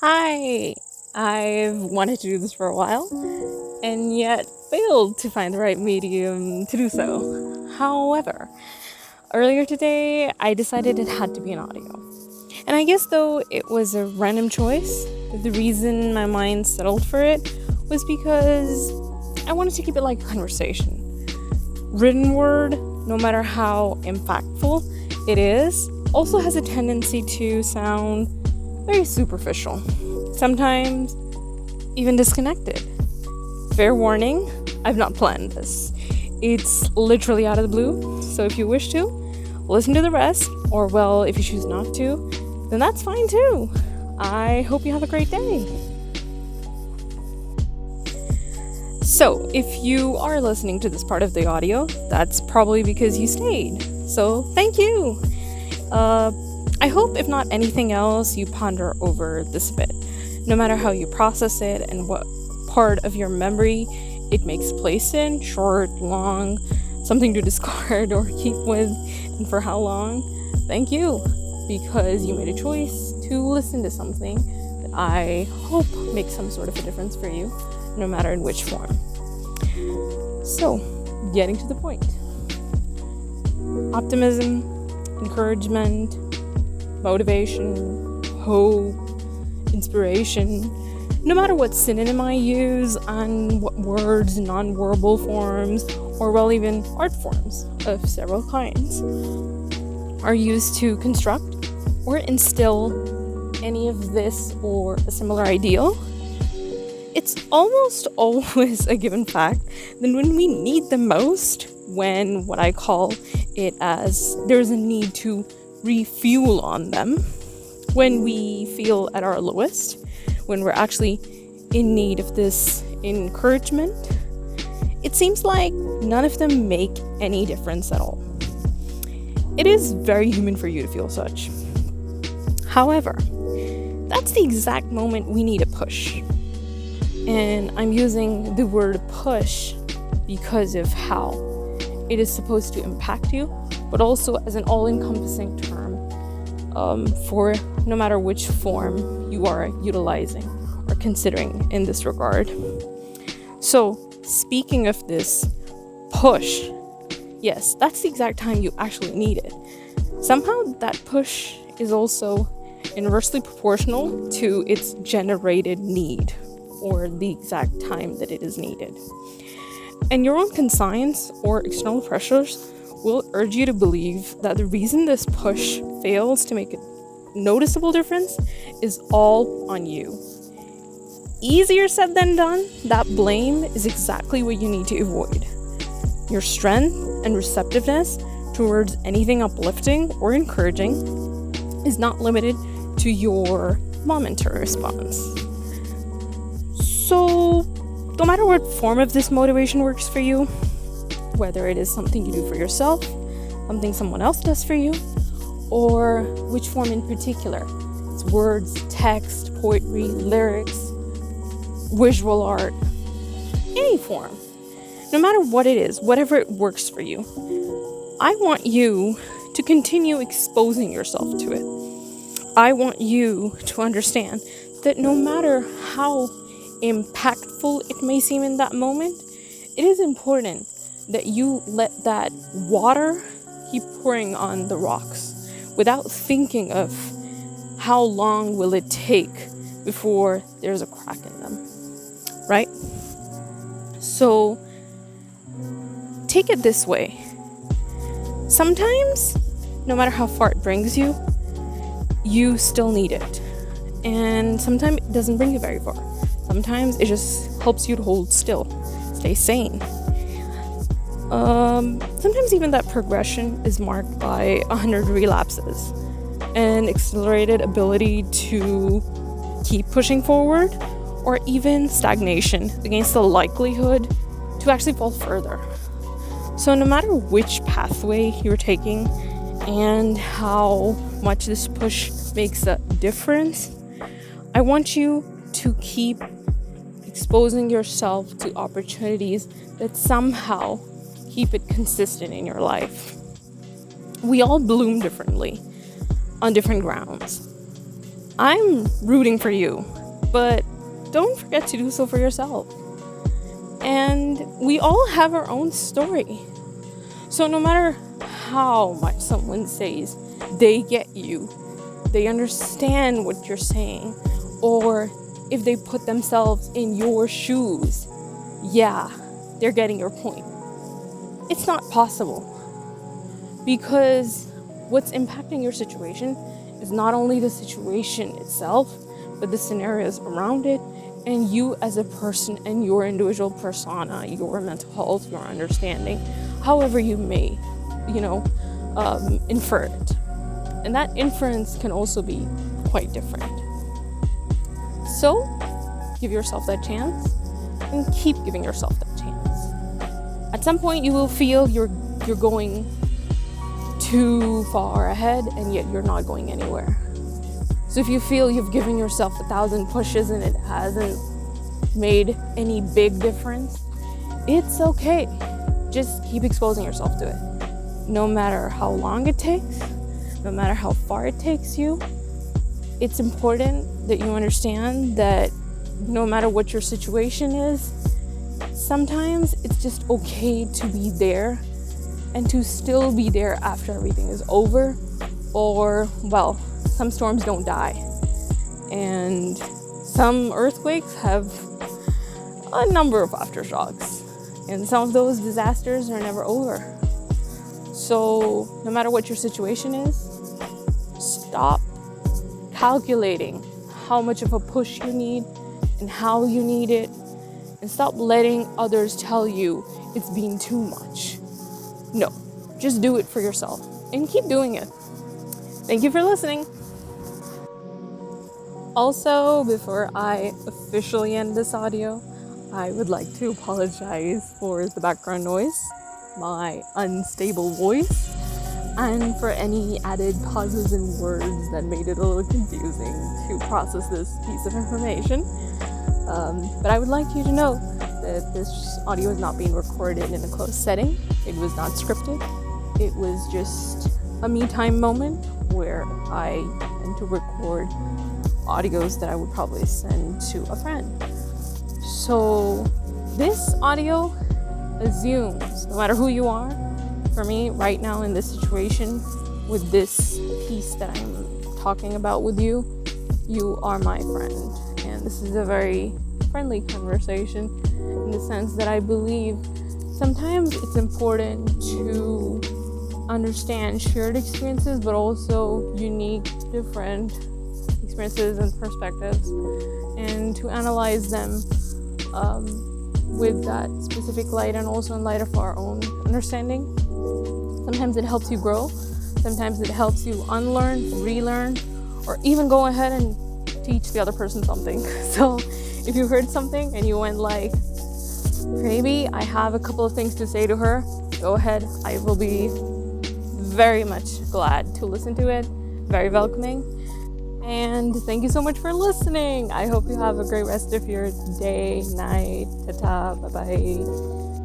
Hi! I've wanted to do this for a while, and yet failed to find the right medium to do so. However, earlier today, I decided it had to be an audio. And I guess though it was a random choice, the reason my mind settled for it was because I wanted to keep it like a conversation. Written word, no matter how impactful it is, also has a tendency to sound very superficial, sometimes even disconnected. Fair warning, I've not planned this. It's literally out of the blue, so if you wish to, listen to the rest, or well, if you choose not to, then that's fine too. I hope you have a great day. So, if you are listening to this part of the audio, that's probably because you stayed. So, thank you. I hope, if not anything else, you ponder over this a bit, no matter how you process it and what part of your memory it makes place in, short, long, something to discard or keep with, and for how long. Thank you, because you made a choice to listen to something that I hope makes some sort of a difference for you, no matter in which form. So, getting to the point. Optimism, encouragement, motivation, hope, inspiration, no matter what synonym I use and what words, non-verbal forms, or well, even art forms of several kinds are used to construct or instill any of this or a similar ideal, it's almost always a given fact that when we need them most, when what I call it as there's a need to refuel on them, when we feel at our lowest, when we're actually in need of this encouragement, it seems like none of them make any difference at all. It is very human for you to feel such. However, that's the exact moment we need a push. And I'm using the word push because of how it is supposed to impact you, but also as an all-encompassing term for no matter which form you are utilizing or considering in this regard. So, speaking of this push, yes, that's the exact time you actually need it. Somehow that push is also inversely proportional to its generated need, or the exact time that it is needed. And your own conscience or external pressures will urge you to believe that the reason this push fails to make a noticeable difference is all on you. Easier said than done, that blame is exactly what you need to avoid. Your strength and receptiveness towards anything uplifting or encouraging is not limited to your momentary response. So, no matter what form of this motivation works for you, whether it is something you do for yourself, something someone else does for you, or which form in particular, it's words, text, poetry, lyrics, visual art, any form, no matter what it is, whatever it works for you, I want you to continue exposing yourself to it. I want you to understand that no matter how impactful it may seem in that moment, it is important that you let that water keep pouring on the rocks without thinking of how long will it take before there's a crack in them, right? So take it this way. Sometimes, no matter how far it brings you, you still need it. And sometimes it doesn't bring you very far. Sometimes it just helps you to hold still, stay sane. Sometimes even that progression is marked by 100 relapses, an accelerated ability to keep pushing forward, or even stagnation against the likelihood to actually fall further. So no matter which pathway you're taking and how much this push makes a difference, I want you to keep exposing yourself to opportunities that somehow keep it consistent in your life. We all bloom differently on different grounds. I'm rooting for you, but don't forget to do so for yourself. And we all have our own story. So no matter how much someone says they get you, they understand what you're saying, or if they put themselves in your shoes, yeah, they're getting your point. It's not possible, because what's impacting your situation is not only the situation itself, but the scenarios around it, and you as a person and your individual persona, your mental health, your understanding, however you may, infer it. And that inference can also be quite different. So, give yourself that chance and keep giving yourself that chance. At some point, you will feel you're going too far ahead, and yet you're not going anywhere. So if you feel you've given yourself 1,000 pushes and it hasn't made any big difference, it's okay. Just keep exposing yourself to it. No matter how long it takes, no matter how far it takes you, it's important that you understand that no matter what your situation is, sometimes it's just okay to be there and to still be there after everything is over, or, well, some storms don't die, and some earthquakes have a number of aftershocks, and some of those disasters are never over. So no matter what your situation is, stop calculating how much of a push you need and how you need it, and stop letting others tell you it's being too much. No, just do it for yourself and keep doing it. Thank you for listening. Also, before I officially end this audio, I would like to apologize for the background noise, my unstable voice, and for any added pauses and words that made it a little confusing to process this piece of information. But I would like you to know that this audio is not being recorded in a closed setting. It was not scripted. It was just a me time moment where I tend to record audios that I would probably send to a friend. So this audio assumes, no matter who you are, for me right now in this situation with this piece that I'm talking about with you, you are my friend. And this is a very friendly conversation in the sense that I believe sometimes it's important to understand shared experiences, but also unique, different experiences and perspectives, and to analyze them with that specific light, and also in light of our own understanding. Sometimes it helps you grow, sometimes it helps you unlearn, relearn, or even go ahead and teach the other person something. So if you heard something and you went like, maybe I have a couple of things to say to her, go ahead. I will be very much glad to listen to it. Very welcoming. And thank you so much for listening. I hope you have a great rest of your day, night, ta-ta, bye-bye.